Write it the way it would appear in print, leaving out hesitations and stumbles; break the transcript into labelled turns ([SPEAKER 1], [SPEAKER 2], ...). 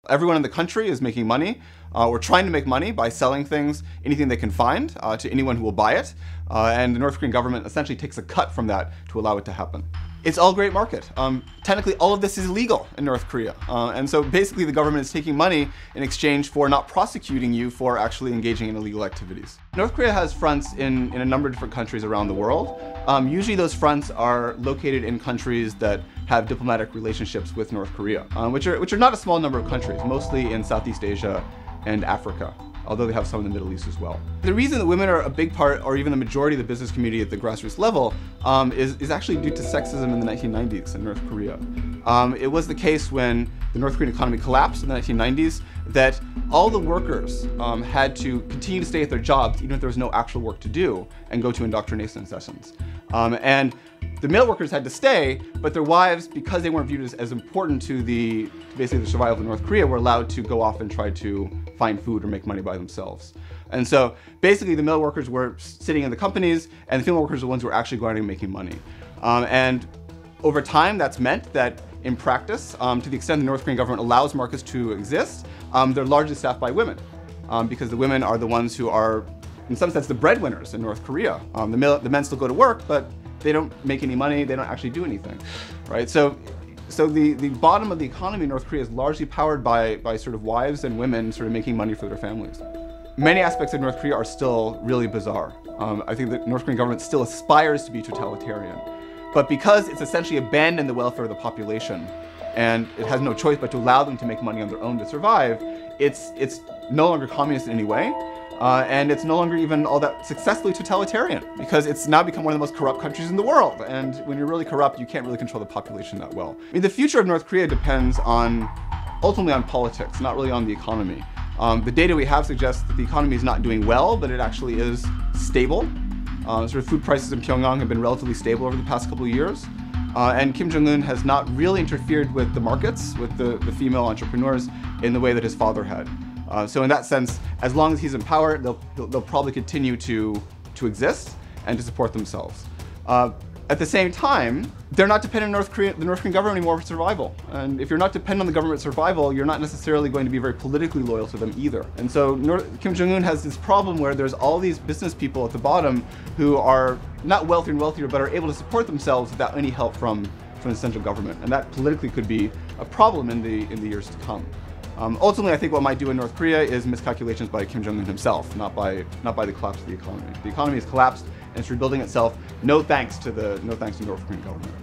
[SPEAKER 1] Everyone in the country is making money or trying to make money by selling things, anything they can find, to anyone who will buy it. And the North Korean government essentially takes a cut from that to allow it to happen. It's all great market. Technically, all of this is illegal in North Korea. And so basically, the government is taking money in exchange for not prosecuting you for actually engaging in illegal activities. North Korea has fronts in a number of different countries around the world. Usually those fronts are located in countries that have diplomatic relationships with North Korea, which are not a small number of countries, mostly in Southeast Asia and Africa, although they have some in the Middle East as well. The reason that women are a big part, or even the majority of the business community at the grassroots level, is actually due to sexism in the 1990s in North Korea. It was the case when the North Korean economy collapsed in the 1990s that all the workers had to continue to stay at their jobs even if there was no actual work to do and go to indoctrination sessions. And the male workers had to stay, but their wives, because they weren't viewed as important to basically the survival of North Korea, were allowed to go off and try to find food or make money by themselves. And so basically the male workers were sitting in the companies and the female workers were the ones who were actually going out and making money. And over time, that's meant that in practice, to the extent the North Korean government allows markets to exist, they're largely staffed by women, because the women are the ones who are, in some sense, the breadwinners in North Korea. The men still go to work, but they don't make any money, they don't actually do anything, right? So the bottom of the economy in North Korea is largely powered by sort of wives and women sort of making money for their families. Many aspects of North Korea are still really bizarre. I think the North Korean government still aspires to be totalitarian. But because it's essentially abandoned the welfare of the population, and it has no choice but to allow them to make money on their own to survive, it's no longer communist in any way. And it's no longer even all that successfully totalitarian, because it's now become one of the most corrupt countries in the world. And when you're really corrupt, you can't really control the population that well. I mean, the future of North Korea depends ultimately on politics, not really on the economy. The data we have suggests that the economy is not doing well, but it actually is stable. Sort of food prices in Pyongyang have been relatively stable over the past couple of years. And Kim Jong-un has not really interfered with the markets, with the female entrepreneurs, in the way that his father had. So in that sense, as long as he's in power, they'll probably continue to exist and to support themselves. At the same time, they're not dependent on the North Korean government anymore for survival. And if you're not dependent on the government's survival, you're not necessarily going to be very politically loyal to them either. And so Kim Jong-un has this problem where there's all these business people at the bottom who are not wealthier and wealthier, but are able to support themselves without any help from the central government. And that politically could be a problem in the years to come. Ultimately, I think what might do in North Korea is miscalculations by Kim Jong-un himself, not by the collapse of the economy. The economy has collapsed and it's rebuilding itself. No thanks to the North Korean government.